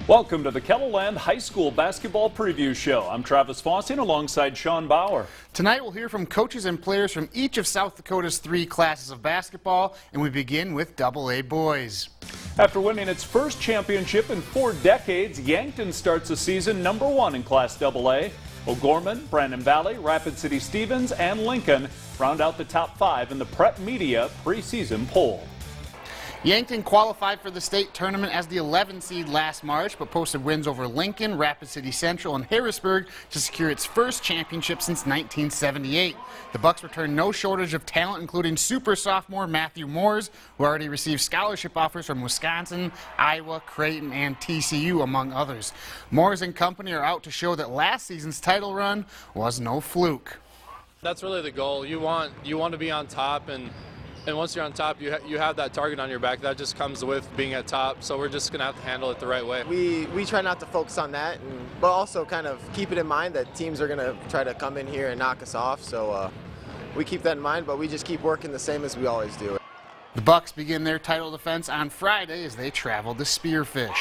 Welcome to the KELOLAND High School Basketball Preview Show. I'm Travis Fossing alongside Sean Bauer. Tonight we'll hear from coaches and players from each of South Dakota's 3 classes of basketball, and we begin with AA boys. After winning its first championship in 4 decades, Yankton starts the season #1 in Class AA. O'Gorman, Brandon Valley, Rapid City Stevens, and Lincoln round out the top 5 in the Prep Media preseason poll. Yankton qualified for the state tournament as the 11th seed last March, but posted wins over Lincoln, Rapid City Central, and Harrisburg to secure its first championship since 1978. The Bucks returned no shortage of talent, including super sophomore Matthew Moores, who already received scholarship offers from Wisconsin, Iowa, Creighton, and TCU, among others. Moores and company are out to show that last season's title run was no fluke. That's really the goal. You want to be on top, and once you're on top, you have that target on your back. That just comes with being at top, so we're just going to have to handle it the right way. We try not to focus on that, but also kind of keep it in mind that teams are going to try to come in here and knock us off, so we keep that in mind, but we just keep working the same as we always do. The Bucks begin their title defense on Friday as they travel to Spearfish.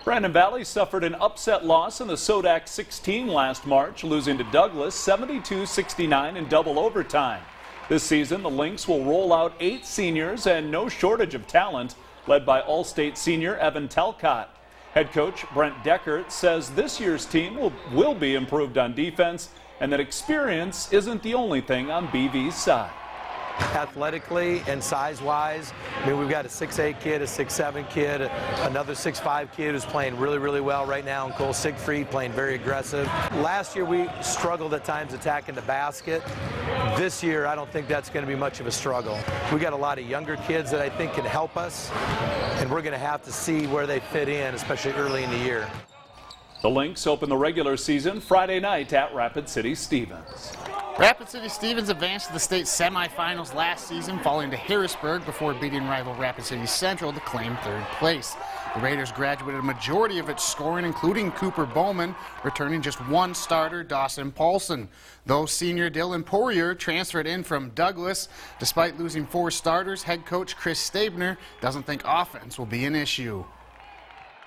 Brandon Valley suffered an upset loss in the SODAC 16 last March, losing to Douglas 72-69 in double overtime. This season, the Lynx will roll out 8 seniors and no shortage of talent, led by All-State senior Evan Talcott. Head coach Brent Deckert says this year's team will be improved on defense and that experience isn't the only thing on BV's side. Athletically and size-wise, I mean, we've got a 6'8" kid, a 6'7" kid, another 6'5" kid who's playing really, really well right now, and Cole Siegfried playing very aggressive. Last year we struggled at times attacking the basket. This year I don't think that's going to be much of a struggle. We got a lot of younger kids that I think can help us, and we're going to have to see where they fit in, especially early in the year. The Lynx open the regular season Friday night at Rapid City Stevens. Rapid City Stevens advanced to the state semifinals last season, falling to Harrisburg before beating rival Rapid City Central to claim 3rd place. The Raiders graduated a majority of its scoring, including Cooper Bowman, returning just 1 starter, Dawson Paulson. Though senior Dylan Poirier transferred in from Douglas, despite losing 4 starters, head coach Chris Stabner doesn't think offense will be an issue.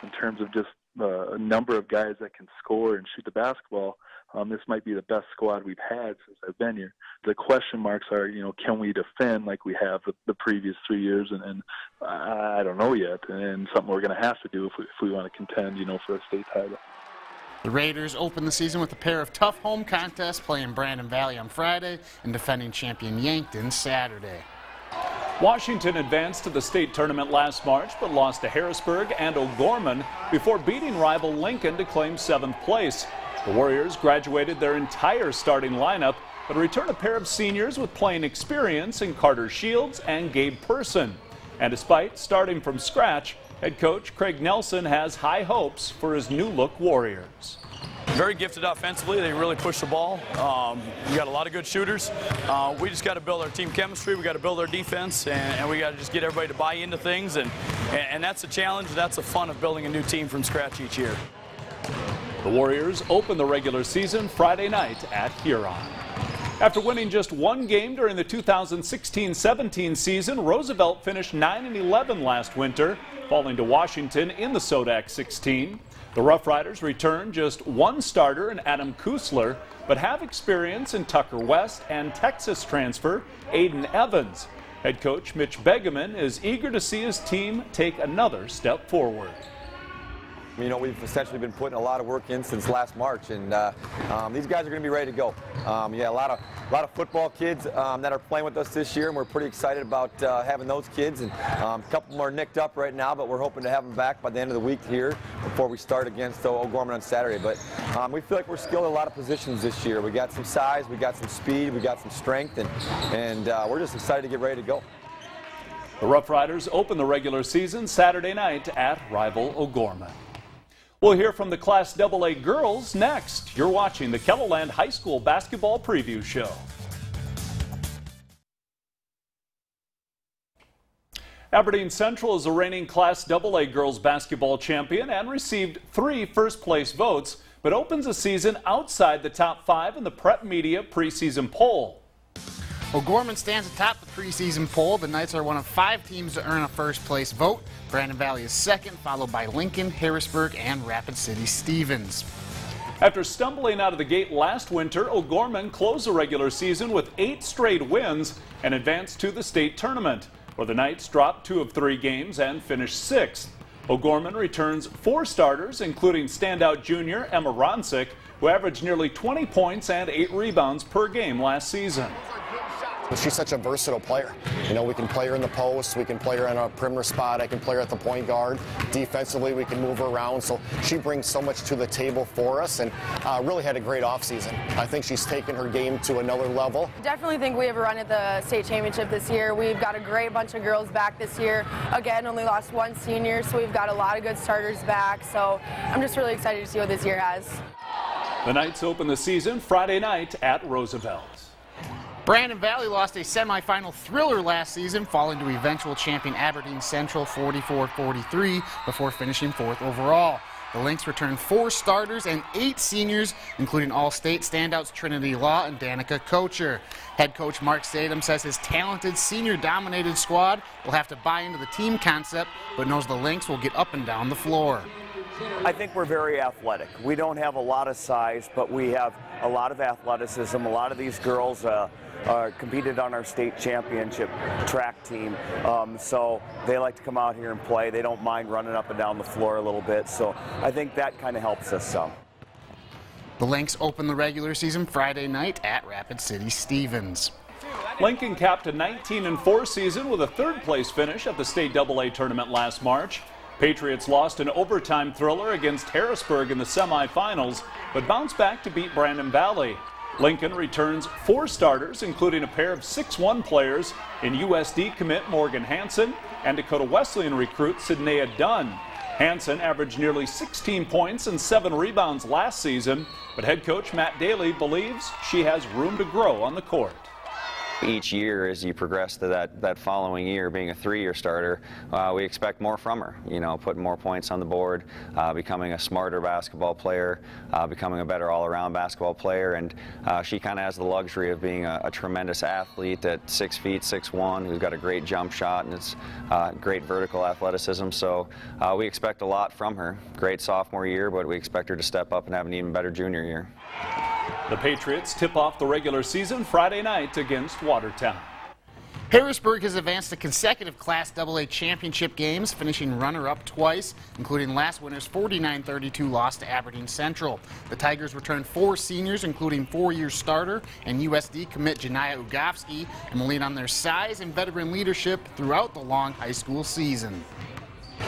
In terms of just a number of guys that can score and shoot the basketball, this might be the best squad we've had since I've been here. The question marks are, can we defend like we have the previous 3 years? And I don't know yet, and something we're going to have to do if we want to contend, for a state title. The Raiders open the season with a pair of tough home contests, playing Brandon Valley on Friday and defending champion Yankton Saturday. Washington advanced to the state tournament last March, but lost to Harrisburg and O'Gorman before beating rival Lincoln to claim 7th place. The Warriors graduated their entire starting lineup, but return a pair of seniors with playing experience in Carter Shields and Gabe Person. And despite starting from scratch, head coach Craig Nelson has high hopes for his new-look Warriors. Very gifted offensively. They really push the ball. We got a lot of good shooters. We just got to build our team chemistry. We got to build our defense, and we got to just get everybody to buy into things. And that's the challenge. That's the fun of building a new team from scratch each year. The Warriors open the regular season Friday night at Huron. After winning just 1 game during the 2016-17 season, Roosevelt finished 9-11 last winter, falling to Washington in the SODAC 16. The Rough Riders return just 1 starter in Adam Kusler, but have experience in Tucker West and Texas transfer Aiden Evans. Head coach Mitch Begeman is eager to see his team take another step forward. We've essentially been putting a lot of work in since last March, and these guys are going to be ready to go. A lot of football kids that are playing with us this year, and we're pretty excited about having those kids. And a couple more nicked up right now, but we're hoping to have them back by the end of the week here before we start against O'Gorman on Saturday. But we feel like we're skilled in a lot of positions this year. We got some size, we got some speed, we got some strength, and we're just excited to get ready to go. The Rough Riders open the regular season Saturday night at rival O'Gorman. We'll hear from the Class AA girls next. You're watching the KELOLAND High School Basketball Preview Show. Aberdeen Central is the reigning Class AA girls basketball champion and received 3 first-place votes, but opens the season outside the top 5 in the Prep Media preseason poll. O'Gorman stands atop the preseason poll. The Knights are one of 5 teams to earn a first-place vote. Brandon Valley is second, followed by Lincoln, Harrisburg, and Rapid City Stevens. After stumbling out of the gate last winter, O'Gorman closed the regular season with 8 straight wins and advanced to the state tournament, where the Knights dropped 2 of 3 games and finished 6th. O'Gorman returns 4 starters, including standout junior Emma Ronsick, who averaged nearly 20 points and 8 rebounds per game last season. She's such a versatile player. You know, we can play her in the post, we can play her in a perimeter spot, I can play her at the point guard. Defensively, we can move her around, so she brings so much to the table for us, and really had a great offseason. I think she's taken her game to another level. Definitely think we have a run at the state championship this year. We've got a great bunch of girls back this year. Again, only lost 1 senior, so we've got a lot of good starters back, so I'm just really excited to see what this year has. The Knights open the season Friday night at Roosevelt. Brandon Valley lost a semifinal thriller last season, falling to eventual champion Aberdeen Central 44-43 before finishing 4th overall. The Lynx returned 4 starters and 8 seniors, including all-state standouts Trinity Law and Danica Kocher. Head coach Mark Statham says his talented senior-dominated squad will have to buy into the team concept, but knows the Lynx will get up and down the floor. I think we're very athletic. We don't have a lot of size, but we have a lot of athleticism. A lot of these girls competed on our state championship track team, so they like to come out here and play. They don't mind running up and down the floor a little bit, so I think that kind of helps us some. The Lynx open the regular season Friday night at Rapid City Stevens. Lincoln capped a 19-4 season with a 3rd-place finish at the state AA tournament last March. Patriots lost an overtime thriller against Harrisburg in the semifinals, but bounced back to beat Brandon Valley. Lincoln returns 4 starters, including a pair of 6'1" players in USD commit Morgan Hansen and Dakota Wesleyan recruit Sidnea Dunn. Hansen averaged nearly 16 points and 7 rebounds last season, but head coach Matt Daly believes she has room to grow on the court. Each year, as you progress to that following year, being a 3-year starter, we expect more from her. You know, putting more points on the board, becoming a smarter basketball player, becoming a better all-around basketball player, and she kind of has the luxury of being a tremendous athlete at 6 feet, 6'1", who's got a great jump shot and it's great vertical athleticism. So we expect a lot from her. Great sophomore year, but we expect her to step up and have an even better junior year. The Patriots tip off the regular season Friday night against Watertown. Harrisburg has advanced to consecutive Class AA championship games, finishing runner-up twice, including last winter's 49-32 loss to Aberdeen Central. The Tigers returned 4 seniors, including 4-year starter and USD commit Janiyah Ugofsky, and will lean on their size and veteran leadership throughout the long high school season.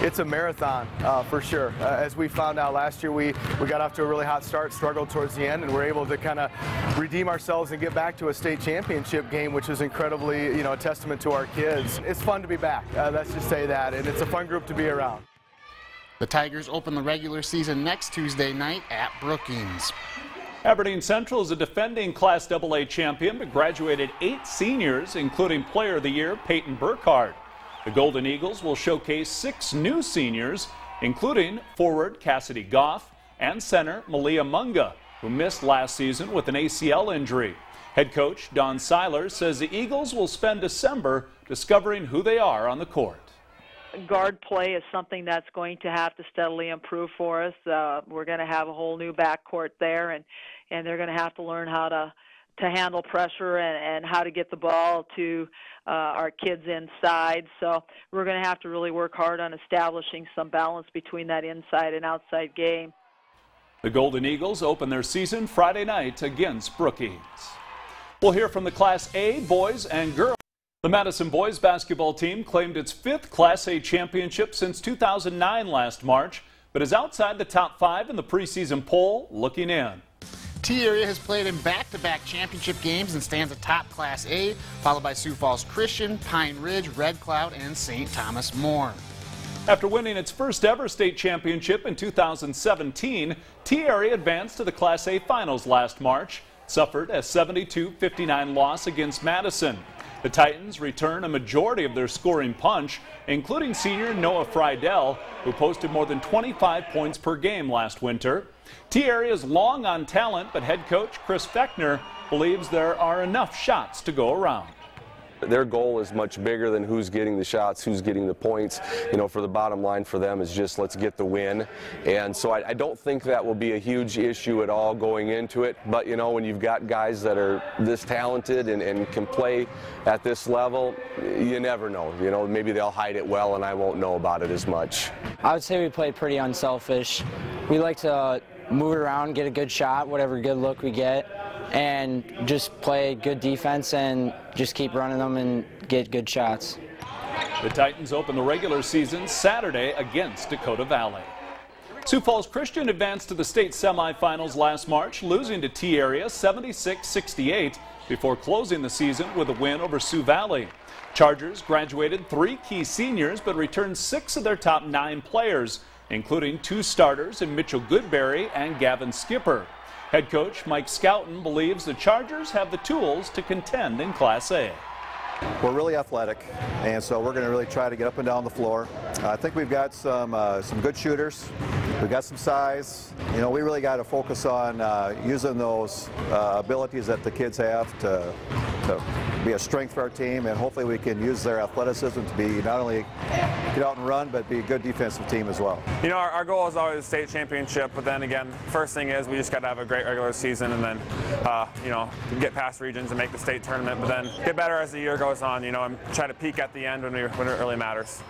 It's a marathon for sure. As we found out last year, we got off to a really hot start, struggled towards the end, and we're able to kind of redeem ourselves and get back to a state championship game, which is incredibly, you know, a testament to our kids. It's fun to be back, let's just say that, and it's a fun group to be around. The Tigers open the regular season next Tuesday night at Brookings. Aberdeen Central is a defending Class AA champion, but graduated 8 seniors, including Player of the Year Peyton Burkhardt. The Golden Eagles will showcase 6 new seniors, including forward Cassidy Goff and center Malia Munga, who missed last season with an ACL injury. Head coach Don Seiler says the Eagles will spend December discovering who they are on the court. Guard play is something that's going to have to steadily improve for us. We're going to have a whole new backcourt there, and they're going to have to learn how to handle pressure and how to get the ball to our kids inside. So we're going to have to really work hard on establishing some balance between that inside and outside game. The Golden Eagles open their season Friday night against Brookings. We'll hear from the Class A boys and girls. The Madison boys basketball team claimed its 5th Class A championship since 2009 last March, but is outside the top 5 in the preseason poll, looking in. T-Area has played in back-to-back championship games and stands atop Class A, followed by Sioux Falls Christian, Pine Ridge, Red Cloud, and St. Thomas More. After winning its first ever state championship in 2017, T-Area advanced to the Class A finals last March, suffered a 72-59 loss against Madison. The Titans return a majority of their scoring punch, including senior Noah Friedel, who posted more than 25 points per game last winter. T-Area is long on talent, but head coach Chris Fechner believes there are enough shots to go around. Their goal is much bigger than who's getting the shots, who's getting the points. You know, for the bottom line for them is just let's get the win. And so I don't think that will be a huge issue at all going into it. But, you know, when you've got guys that are this talented and can play at this level, you never know. You know, maybe they'll hide it well and I won't know about it as much. I would say we played pretty unselfish. We like to move it around, get a good shot, whatever good look we get, and just play good defense and just keep running them and get good shots. The Titans open the regular season Saturday against Dakota Valley. Sioux Falls Christian advanced to the state semifinals last March, losing to T-Area 76-68 before closing the season with a win over Sioux Valley. Chargers graduated 3 key seniors but returned 6 of their top 9 players, including 2 starters in Mitchell Goodberry and Gavin Skipper. Head coach Mike Scouten believes the Chargers have the tools to contend in Class A. We're really athletic, and so we're going to really try to get up and down the floor. I think we've got some good shooters. We've got some size. You know, we really got to focus on using those abilities that the kids have to be a strength for our team, and hopefully we can use their athleticism to be not only get out and run, but be a good defensive team as well. You know, our goal is always state championship, but then again, first thing is we just got to have a great regular season, and then, you know, get past regions and make the state tournament, but then get better as the year goes on, you know, and try to peak at the end when it really matters.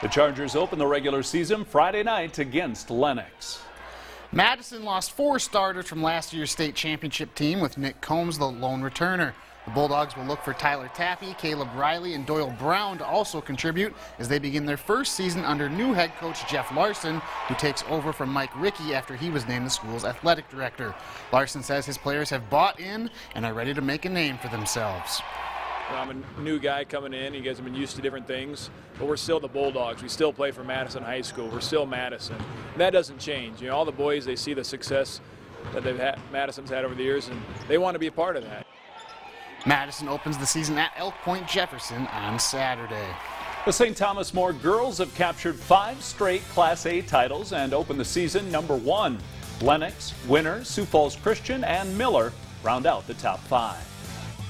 The Chargers open the regular season Friday night against Lennox. Madison lost 4 starters from last year's state championship team, with Nick Combs the lone returner. The Bulldogs will look for Tyler Tappy, Caleb Riley, and Doyle Brown to also contribute as they begin their first season under new head coach Jeff Larson, who takes over from Mike Rickey after he was named the school's athletic director. Larson says his players have bought in and are ready to make a name for themselves. I'm a new guy coming in. You guys have been used to different things, but we're still the Bulldogs. We still play for Madison High School. We're still Madison. And that doesn't change. You know, all the boys, they see the success that Madison's had over the years, and they want to be a part of that. Madison opens the season at Elk Point Jefferson on Saturday. The St. Thomas More girls have captured 5 straight Class A titles and opened the season #1. Lennox, Winter, Sioux Falls Christian, and Miller round out the top 5.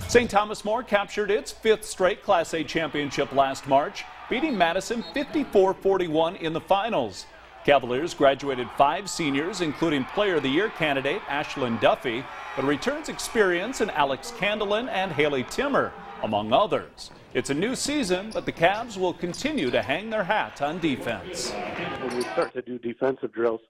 St. Thomas More captured its 5th straight Class A championship last March, beating Madison 54-41 in the finals. Cavaliers graduated 5 seniors, including Player of the Year candidate Ashlyn Duffy, but returns experience in Alex Candelin and Haley Timmer, among others. It's a new season, but the Cavs will continue to hang their hat on defense. When we start to do defensive drills,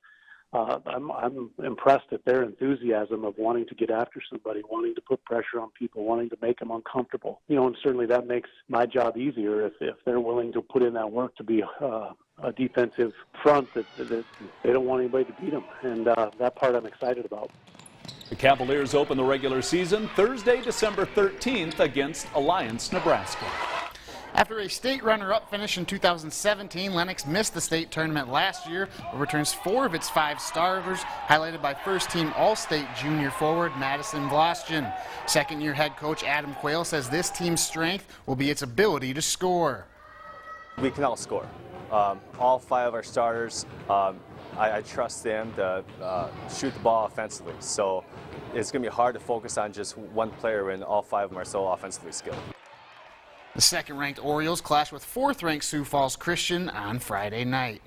I'm impressed at their enthusiasm of wanting to get after somebody, wanting to put pressure on people, wanting to make them uncomfortable. You know, and certainly that makes my job easier if they're willing to put in that work to be a defensive front that they don't want anybody to beat them. And that part I'm excited about. The Cavaliers open the regular season Thursday, December 13th against Alliance, Nebraska. After a state runner-up finish in 2017, Lennox missed the state tournament last year, but returns 4 of its 5 starters, highlighted by first-team All-State junior forward Madison Vlostian. Second-year head coach Adam Quayle says this team's strength will be its ability to score. We can all score. All 5 of our starters, I trust them to shoot the ball offensively. So it's going to be hard to focus on just one player when all 5 of them are so offensively skilled. The second-ranked Orioles clash with 4th-ranked Sioux Falls Christian on Friday night.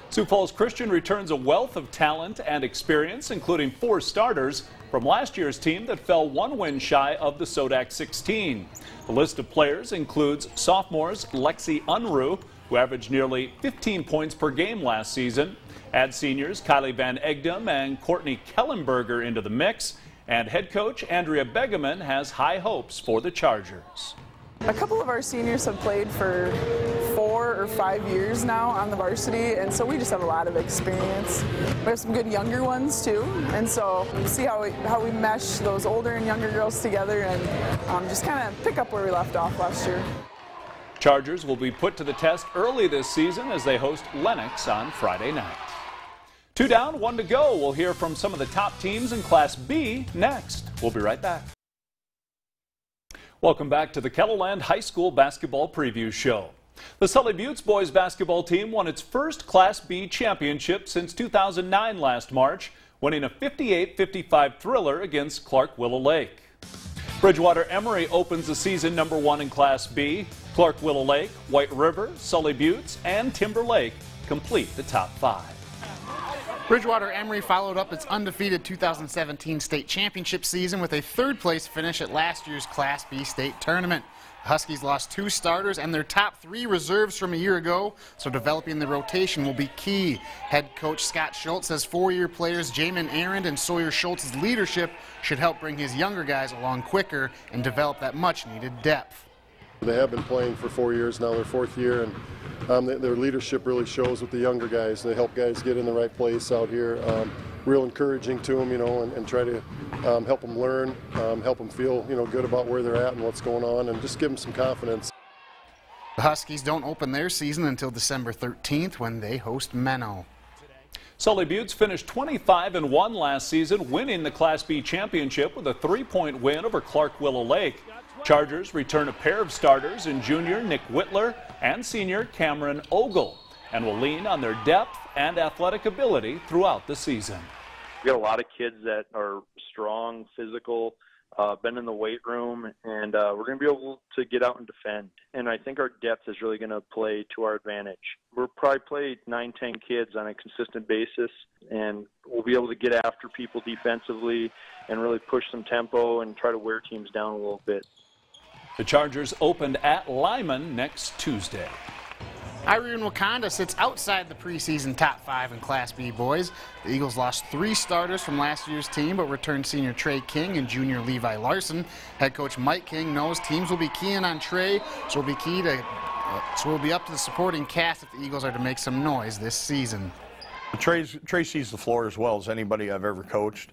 Sioux Falls Christian returns a wealth of talent and experience, including 4 starters from last year's team that fell 1 win shy of the Sodak 16. The list of players includes sophomores Lexi Unruh, who averaged nearly 15 points per game last season. Add seniors Kylie Van Egdom and Courtney Kellenberger into the mix. And head coach Andrea Begeman has high hopes for the Chargers. A couple of our seniors have played for 4 or 5 years now on the varsity, and so we just have a lot of experience. We have some good younger ones too, and so we'll see how we mesh those older and younger girls together and just kind of pick up where we left off last year. Chargers will be put to the test early this season as they host Lennox on Friday night. 2 down, 1 to go. We'll hear from some of the top teams in Class B next. We'll be right back. Welcome back to the KELOLAND High School Basketball Preview Show. The Sully Buttes boys basketball team won its first Class B championship since 2009 last March, winning a 58-55 thriller against Clark Willow Lake. Bridgewater Emory opens the season #1 in Class B. Clark Willow Lake, White River, Sully Buttes, and Timber Lake complete the top 5. Bridgewater Emory followed up its undefeated 2017 state championship season with a third-place finish at last year's Class B state tournament. The Huskies lost 2 starters and their top 3 reserves from a year ago, so developing the rotation will be key. Head coach Scott Schultz says 4-year players Jamin Arend and Sawyer Schultz's leadership should help bring his younger guys along quicker and develop that much-needed depth. They have been playing for 4 years now, their 4th year, and their leadership really shows with the younger guys. They help guys get in the right place out here. Real encouraging to them, and try to help them learn, help them feel, good about where they're at and what's going on, and just give them some confidence. The Huskies don't open their season until December 13th when they host Menno. Sully Buttes finished 25-1 last season, winning the Class B championship with a 3-point win over Clark Willow Lake. Chargers return a pair of starters in junior Nick Whitler and senior Cameron Ogle, and will lean on their depth and athletic ability throughout the season. We got a lot of kids that are strong, physical, been in the weight room, and we're going to be able to get out and defend. And I think our depth is really going to play to our advantage. We'll probably play 9-10 kids on a consistent basis, and we'll be able to get after people defensively and really push some tempo and try to wear teams down a little bit. The Chargers opened at Lyman next Tuesday. Irene Wakanda sits outside the preseason top 5 in Class B boys. The Eagles lost 3 starters from last year's team, but returned senior Trey King and junior Levi Larson. Head coach Mike King knows teams will be keying on Trey, so it'll be up to the supporting cast if the Eagles are to make some noise this season. Trey sees the floor as well as anybody I've ever coached.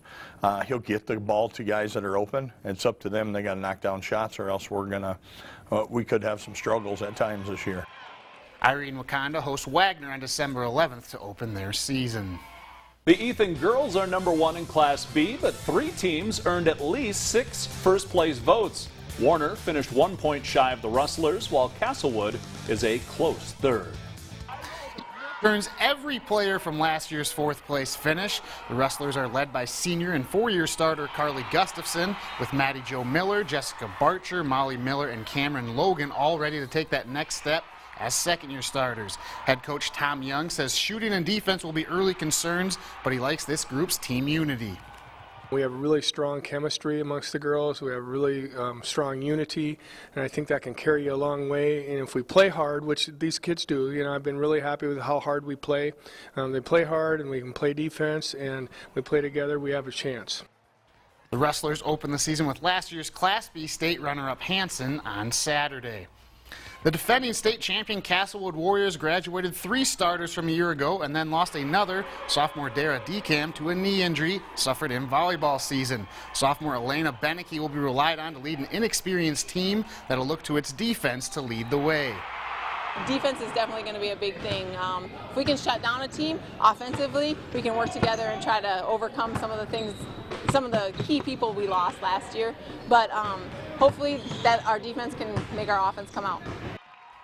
He'll get the ball to guys that are open. It's up to them. They got to knock down shots, or else we could have some struggles at times this year. Irene Wakanda hosts Wagner on December 11th to open their season. The Ethan girls are #1 in Class B, but 3 teams earned at least 6 first-place votes. Warner finished 1 point shy of the Rustlers, while Castlewood is a close third. Turns every player from last year's 4th-place finish. The Rustlers are led by senior and 4-year starter Carly Gustafson, with Maddie Jo Miller, Jessica Barcher, Molly Miller, and Cameron Logan all ready to take that next step as 2nd-year starters. Head coach Tom Young says shooting and defense will be early concerns, but he likes this group's team unity. We have really strong chemistry amongst the girls. We have really strong unity, and I think that can carry you a long way. And if we play hard, which these kids do, I've been really happy with how hard we play. They play hard, and we can play defense, and we play together, we have a chance. The Rustlers open the season with last year's Class B state runner-up Hanson on Saturday. The defending state champion Castlewood Warriors graduated 3 starters from a year ago and then lost another, sophomore Dara Decam, to a knee injury suffered in volleyball season. Sophomore Elena Beneke will be relied on to lead an inexperienced team that will look to its defense to lead the way. Defense is definitely going to be a big thing. If we can shut down a team offensively, we can work together and try to overcome some of the key people we lost last year. But hopefully that our defense can make our offense come out.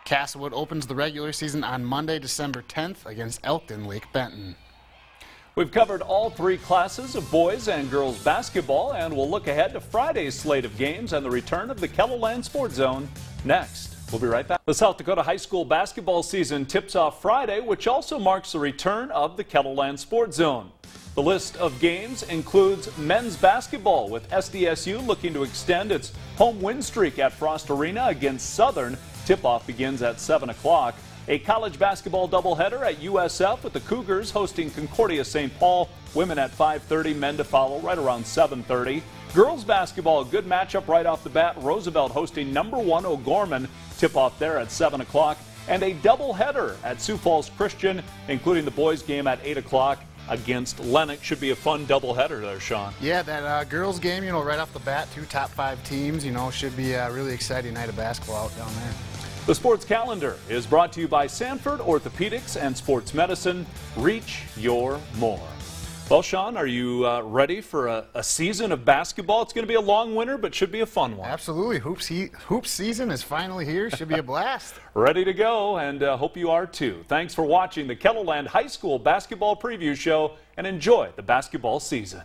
Castlewood opens the regular season on Monday, December 10th against Elkton Lake Benton. We've covered all 3 classes of boys and girls basketball, and we'll look ahead to Friday's slate of games and the return of the KELOLAND Sports Zone next. We'll be right back. The South Dakota high school basketball season tips off Friday, which also marks the return of the KELOLAND Sports Zone. The list of games includes men's basketball, with SDSU looking to extend its home win streak at Frost Arena against Southern. Tip-off begins at 7 o'clock. A college basketball doubleheader at USF, with the Cougars hosting Concordia St. Paul. Women at 5:30, men to follow right around 7:30. Girls basketball, a good matchup right off the bat. Roosevelt hosting #1 O'Gorman. Tip-off there at 7 o'clock. And a doubleheader at Sioux Falls Christian, including the boys game at 8 o'clock against Lennox. Should be a fun doubleheader there, Sean. Yeah, that girls game, right off the bat, 2 top 5 teams, should be a really exciting night of basketball out down there. The sports calendar is brought to you by Sanford Orthopedics and Sports Medicine. Reach your more. Well, Sean, are you ready for a season of basketball? It's going to be a long winter, but should be a fun one. Absolutely. Hoops season is finally here. Should be a blast. Ready to go, and hope you are too. Thanks for watching the KELOLAND High School Basketball Preview Show, and enjoy the basketball season.